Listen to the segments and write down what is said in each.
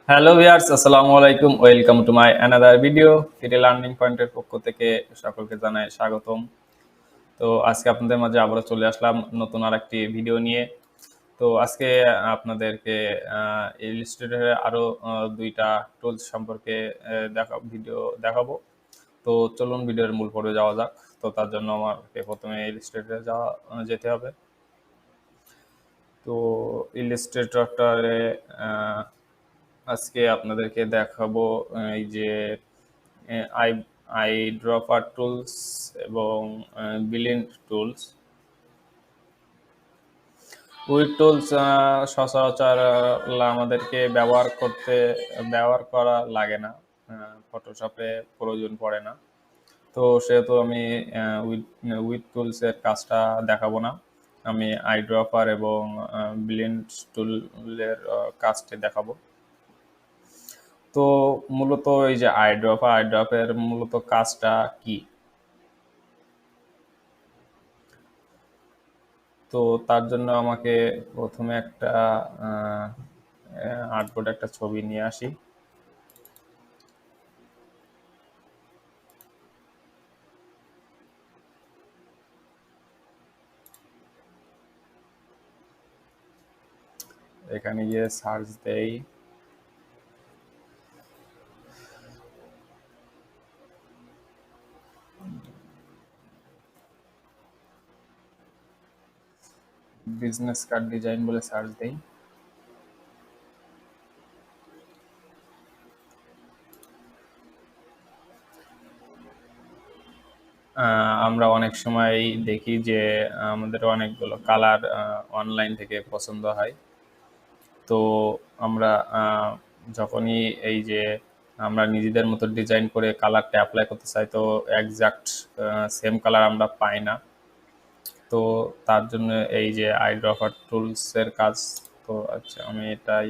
Hello viewers, আসসালামু আলাইকুম। Welcome to my another video. Free learning পয়েন্টের পক্ষ থেকে সকলকে জানাই স্বাগতম। তো আজকে আপনাদের মাঝে আবারও চলে আসলাম নতুন আরেকটি ভিডিও নিয়ে। তো আজকে আপনাদেরকে ইলাস্ট্রেটরের আরো ২ টা টুলস সম্পর্কে ভিডিও দেখাবো। তো চলুন ভিডিওর মূল পর্বে যাওয়া যাক। তো তার জন্য আমাকে ১ম এ ইলাস্ট্রেটরে যেতে হবে। তো ইলাস্ট্রেটরটারে আ আজকে আপনাদেরকে দেখাবো এই যে আই আই ড্রপার টুলস এবং বিলিন্ড টুলস। উইড টুলস সচরাচর আমাদেরকে ব্যবহার করা লাগে না, ফটোশপে প্রয়োজন পড়ে না। তো সেহেতু আমি উইড উইড টুলসের কাজটা দেখাবো না। আমি আই ড্রপার এবং বিলিন্ড টুলের কাজটি দেখাবো। তো মূলত এই যে আইড্রপের মূলত কাজটা কি? তো তার জন্য আমাকে প্রথমে একটা আর্টবোর্ডে একটা ছবি নিয়ে আসি। এখানে গিয়ে সার্চ দেই। বিজনেস কার্ড ডিজাইন বলে সার্চ দেই। আমরা অনেক সময় দেখি যে আমাদের অনেকগুলো কালার অনলাইন থেকে পছন্দ হয়। তো আমরা যখনই এই যে আমরা নিজেদের মতো ডিজাইন করে কালারটা অ্যাপ্লাই করতে চাই, তো এক্সাক্ট সেম কালার আমরা পাই না। তো তার জন্য এই যে আইড্রপার টুলসের কাজ। তো আচ্ছা, আমি এটাই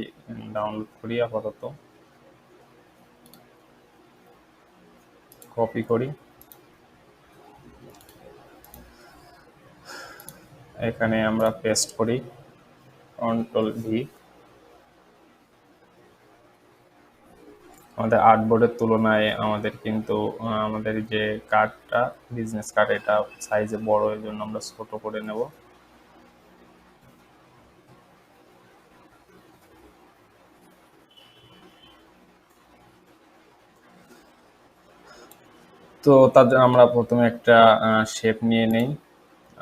ডাউনলোড করি, আপাতত কপি করি, এখানে আমরা পেস্ট করি, কন্ট্রোল ভি। আমাদের আর্টবোর্ডের তুলনায় আমাদের কিন্তু আমাদের যে কার্ডটা, বিজনেস কার্ড, এটা সাইজে বড়, এর জন্য আমরা ছোট করে নেব। তো তার জন্য আমরা প্রথমে একটা শেপ নিয়ে নেই।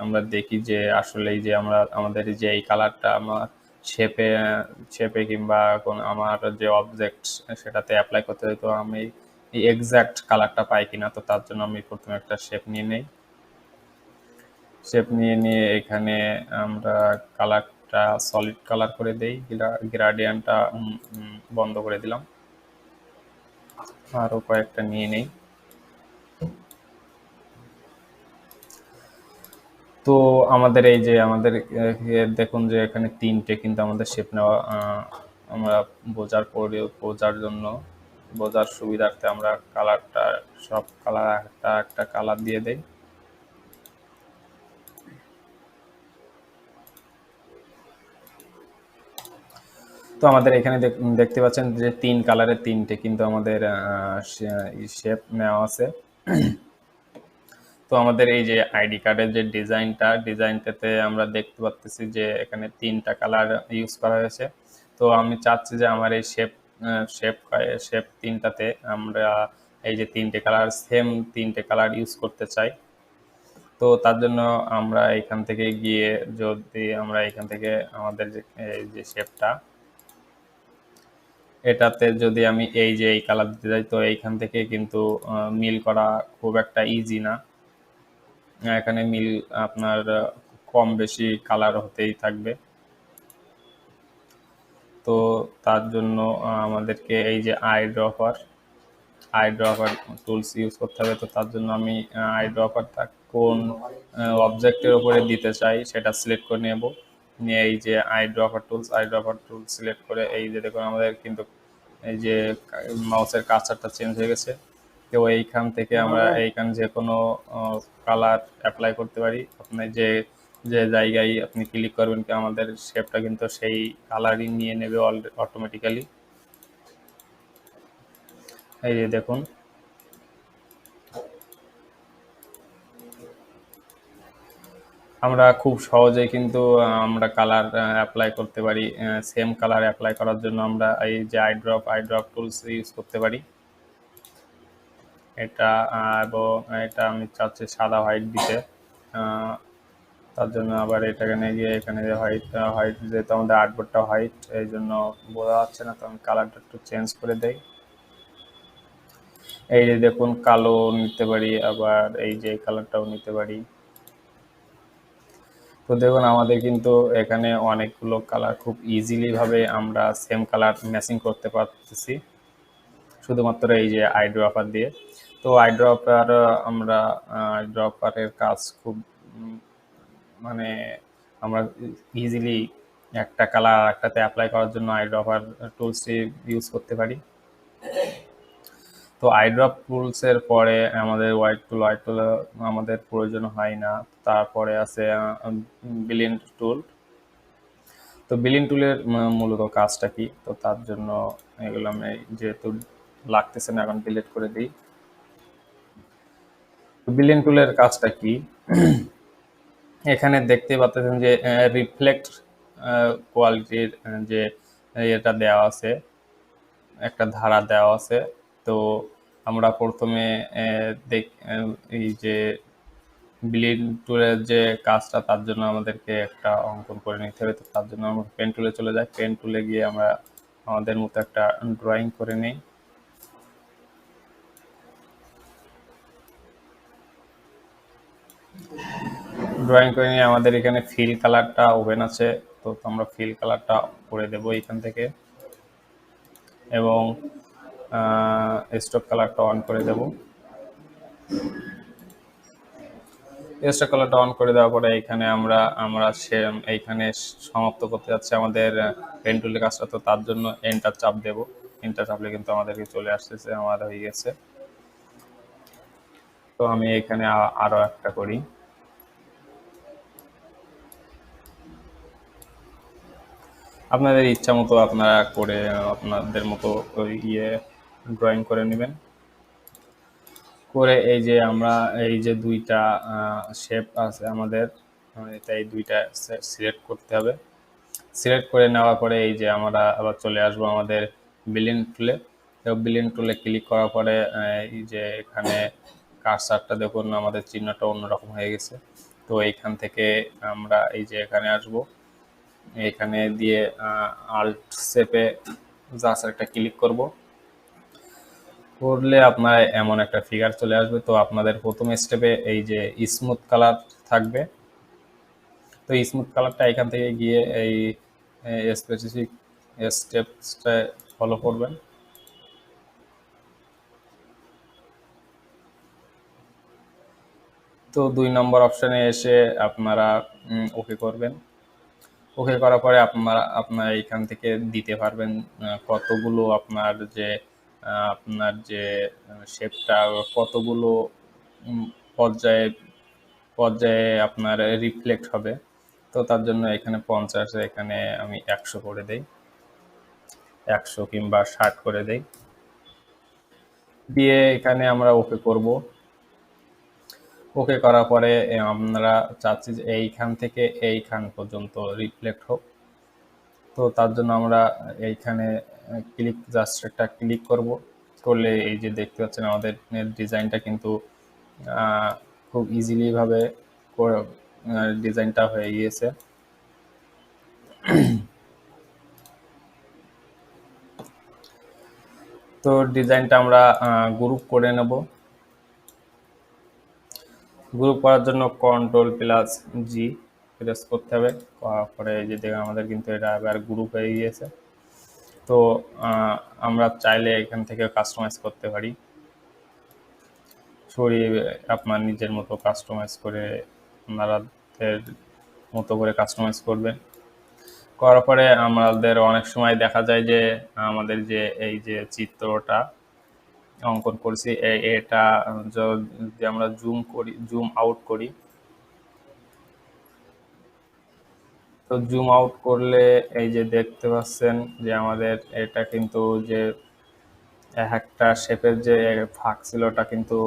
আমরা দেখি যে আসলে এই যে আমাদের যে এই কালারটা আমার শেপে শেপে কিংবা কোন আমার যে অবজেক্ট সেটাতে অ্যাপ্লাই করতে হয়, তো আমি এই এক্সাক্ট কালারটা পাই কিনা। তো তার জন্য আমি প্রথমে একটা শেপ নিয়ে নেই। শেপ নিয়ে এখানে আমরা কালারটা সলিড কালার করে দেই, গ্রাডিয়েন্টটা বন্ধ করে দিলাম। আরও কয়েকটা নিয়ে নেই। তো আমাদের এই যে দেখুন যে এখানে ৩টে কিন্তু আমাদের শেপ নেওয়া, আমরা বোঝার জন্য, বোঝার সুবিধার্থে আমরা কালারটা, সব কালার একটা একটা কালার দিয়ে দেই। তো আমাদের এখানে দেখতে পাচ্ছেন যে ৩ কালারের ৩টে কিন্তু আমাদের শেপ নেওয়া আছে। তো আমাদের এই যে আইডি কার্ডের যে ডিজাইনটাতে আমরা দেখতে পাচ্ছি যে এখানে ৩টা কালার ইউজ করা হয়েছে। তো আমি চাচ্ছি যে আমার এই শেপ শেপ ৩টাতে আমরা এই যে ৩টে কালার ইউজ করতে চাই। তো তার জন্য আমরা এখান থেকে গিয়ে, যদি আমরা এখান থেকে আমাদের এই যে শেপটা, এটাতে যদি আমি এই কালার দিতে যাই, তো এইখান থেকে কিন্তু মিল করা খুব একটা ইজি না। এখানে মিল আপনার কম বেশি কালার হতেই থাকবে। তো তার জন্য আমাদেরকে এই যে আই ড্রপার টুলস ইউজ করতে হবে। তো তার জন্য আমি আই ড্রপারটা কোন অবজেক্টের উপরে দিতে চাই সেটা সিলেক্ট করে নেব। নিয়ে এই যে আই ড্রপার টুলস সিলেক্ট করে, এই যে দেখুন আমাদের কিন্তু এই যে মাউসের কার্সারটা চেঞ্জ হয়ে গেছে। তো এইখান থেকে আমরা এইখানে যে কোনো কালার অ্যাপ্লাই করতে পারি। আপনি যে যে জায়গায় আপনি ক্লিক করবেন, কি আমাদের শেপটা কিন্তু সেই কালারই নিয়ে নেবে অটোমেটিক্যালি। এই যে দেখুন, আমরা খুব সহজেই কিন্তু আমরা কালার অ্যাপ্লাই করতে পারি। সেম কালার অ্যাপ্লাই করার জন্য আমরা এই যে আই ড্রপ টুলস ইউজ করতে পারি। এটা এবং এটা আমি চাচ্ছি সাদা হোয়াইট দিতে। আহ, তার জন্য আবার এটাকে নিয়ে গিয়ে এখানে যে হোয়াইট হোয়াইট, যেহেতু আমাদের আর্টবোর্ডটা হোয়াইট, এই জন্য বোঝা যাচ্ছে না, তো আমি কালারটা একটু চেঞ্জ করে দেই। এই যে দেখুন, কালো নিতে পারি, আবার এই যে কালারটাও নিতে পারি। তো দেখুন, আমাদের কিন্তু এখানে অনেকগুলো কালার খুব ইজিলি ভাবে আমরা সেম কালার ম্যাচিং করতে পারতেছি, শুধুমাত্র এই যে আইড্রপার দিয়ে। তো আইড্রপার, আমরা আইড্রপারের কাজ খুব মানে আমরা ইজিলি একটা কালার একটাতে অ্যাপ্লাই করার জন্য আইড্রপার টুলসটি ইউজ করতে পারি। তো আইড্রপ টুলসের পরে আমাদের হোয়াইট টুল আমাদের প্রয়োজন হয় না। তারপরে আছে বিলিন টুল। তো বিলিন টুলের মূলত কাজটা কি, তো তার জন্য এগুলো আমি যেহেতু লাগতেছে না, এখন ডিলিট করে দিই। তো বিলিন টুলের কাজটা কি, এখানে দেখতে পাচ্ছেন যে রিফ্লেক্ট কোয়ালিটির যে এটা দেওয়া আছে, একটা ধারা দেওয়া আছে। তো আমরা প্রথমে এই যে ব্লিড টুলের যে কাজটা, তার জন্য আমাদেরকে একটা অঙ্কন করে নিতে হবে। তো তার জন্য আমরা পেন টুলে চলে যাই, পেন টুলে গিয়ে আমরা আমাদের মতো একটা ড্রয়িং করে নিই। ড্রয়িং করে নিয়ে আমাদের এখানে ফিল কালারটা ওপেন আছে, তো আমরা ফিল কালারটা করে দেবো এখান থেকে, এবং স্টক কালারটা অন করে দেবো। স্টক কালারটা অন করে দেওয়ার পরে এখানে আমরা আমরা সে এইখানে সমাপ্ত করতে যাচ্ছে আমাদের পেন টুলের কাজটা। তো তার জন্য এন্টার চাপ দেব। এন্টার চাপলে কিন্তু আমাদেরকে চলে আসতেছে, আমার হয়ে গেছে। তো আমি এখানে আরো একটা করি। আপনাদের ইচ্ছা মতো আপনারা করে আপনাদের মতো ইয়ে ড্রয়িং করে নেবেন। করে এই যে আমরা এই যে দুইটা শেপ আছে আমাদের, এটা এই দুইটা সিলেক্ট করতে হবে। সিলেক্ট করে নেওয়ার পরে এই যে আমরা আবার চলে আসবো আমাদের বিলিন টুলে। তো বিলিন টুলে ক্লিক করার পরে এই যে এখানে কার্সারটা দেখুন, আমাদের চিহ্নটা অন্যরকম হয়ে গেছে। তো এইখান থেকে আমরা এই যে এখানে আসব, এখানে দিয়ে আল্ট শেপে জাস্ট একটা ক্লিক করব। করলে আপনার এমন একটা ফিগার চলে আসবে। তো আপনাদের প্রথম স্টেপে এই যে স্মুথ কালার থাকবে, তো স্মুথ কালারটা এখান থেকে গিয়ে এই স্পেসিফিক স্টেপসটা ফলো করবেন। তো 2 নম্বর অপশানে এসে আপনারা ওকে করবেন। ওকে করার পরে আপনারা এইখান থেকে দিতে পারবেন কতগুলো আপনার যে শেপটা কতগুলো পর্যায়ে পর্যায়ে আপনার রিফ্লেক্ট হবে। তো তার জন্য এখানে 50, এখানে আমি 100 করে দেই, 100 কিংবা 60 করে দেই। দিয়ে এখানে আমরা ওকে করব। ওকে করার পরে আমরা চাচ্ছি যে এইখান থেকে এইখান পর্যন্ত রিফ্লেক্ট হোক। তো তার জন্য আমরা এইখানে জাস্ট একটা ক্লিক করব। করলে এই যে দেখতে পাচ্ছেন আমাদের ডিজাইনটা কিন্তু আহ, খুব ইজিলি ভাবে ডিজাইনটা হয়ে গিয়েছে। তো ডিজাইনটা আমরা গ্রুপ করে নেব। গ্রুপ করার জন্য Ctrl+G প্রেস করতে হবে। করার পরে এই যে দেখুন, আমাদের কিন্তু এটা এবার গ্রুপ হয়ে গিয়েছে। তো আহ, আমরা চাইলে এখান থেকে কাস্টমাইজ করতে পারি, সরিয়ে আপনার নিজের মতো কাস্টমাইজ করে আপনাদের মতো করে কাস্টমাইজ করবেন। করার পরে আমাদের অনেক সময় দেখা যায় যে আমাদের যে এই যে চিত্রটা অঙ্কন করছি এটা যদি আমরা জুম আউট করি, তো জুম আউট করলে এই যে দেখতে পাচ্ছেন যে আমাদের এটা কিন্তু যে একটা শেপের যে ফাঁক ছিল ওটা কিন্তু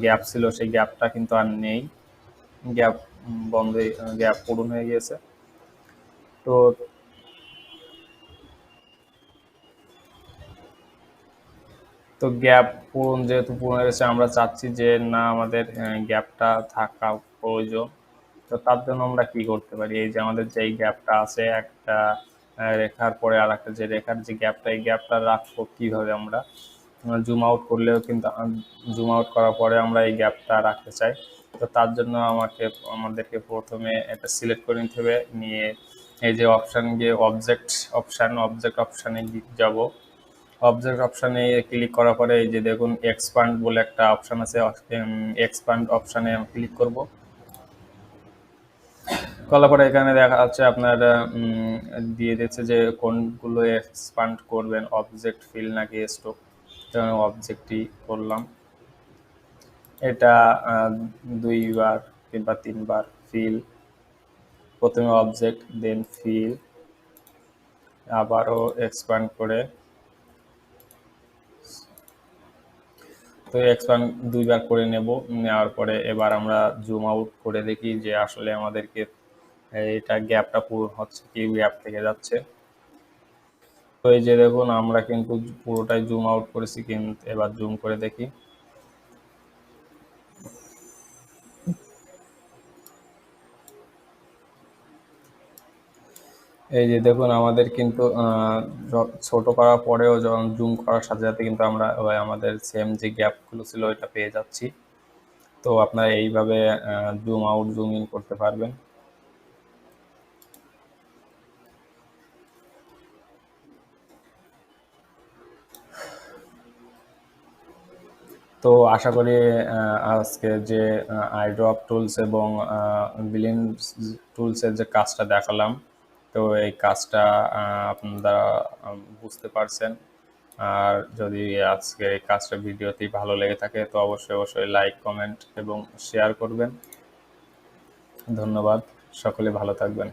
গ্যাপ ছিল, সেই গ্যাপটা কিন্তু আর নেই। গ্যাপ বন্ধ, গ্যাপ পূরণ হয়ে গিয়েছে। তো তো গ্যাপ পূরণ যেহেতু পূরণ হয়ে গেছে, আমরা চাচ্ছি যে না আমাদের গ্যাপটা থাকা প্রয়োজন। তো তার জন্য আমরা কি করতে পারি, এই যে আমাদের যে গ্যাপটা আছে একটা রেখার পরে আর একটা যে রেখার যে গ্যাপটা, এই গ্যাপটা রাখবো কিভাবে আমরা, জুম আউট করলেও কিন্তু, জুম আউট করার পরে আমরা এই গ্যাপটা রাখতে চাই। তো তার জন্য আমাদেরকে প্রথমে এটা সিলেক্ট করে নিতে হবে, নিয়ে এই যে অপশান গিয়ে অবজেক্ট অপশানে যাব। অবজেক্ট অপশানে ক্লিক করার পরে এই যে দেখুন এক্সপান্ড বলে একটা অপশান আছে, এক্সপান্ড অপশানে আমি ক্লিক করব। করার পরে এখানে দেখা যাচ্ছে আপনার দিয়ে দিচ্ছে যে কোনগুলো এক্সপান্ড করবেন, অবজেক্ট, ফিল নাকি স্ট্রোক। অবজেক্টই করলাম। এটা দুইবার কিংবা তিনবার ফিল, প্রথমে অবজেক্ট দেন ফিল, আবারও এক্সপান্ড করে। তো এক্সপান্ড দুইবার করে নেব, নেওয়ার পরে এবার আমরা জুম আউট করে দেখি যে আসলে আমাদেরকে এটা গ্যাপটা পূরণ হচ্ছে কি গ্যাপ থেকে যাচ্ছে। তো এই যে দেখুন আমরা কিন্তু পুরোটাই জুম আউট করেছি, কিন্তু এবার জুম করে দেখি। এই যে দেখুন আমাদের কিন্তু ছোট করার পরেও যখন জুম করার সাথে সাথে কিন্তু আমরা আমাদের সেম যে গ্যাপগুলো ছিল ওইটা পেয়ে যাচ্ছি। তো আপনারা এইভাবে জুম আউট জুম ইন করতে পারবেন। তো আশা করি আজকে যে আইড্রপ টুলস এবং ব্লেন্ড টুলসের যে কাজটা দেখালাম, তো এই কাজটা আপনারা বুঝতে পারছেন। আর যদি আজকে এই কাজটা ভিডিওটি ভালো লেগে থাকে তো অবশ্যই অবশ্যই লাইক, কমেন্ট এবং শেয়ার করবেন। ধন্যবাদ, সকলে ভালো থাকবেন।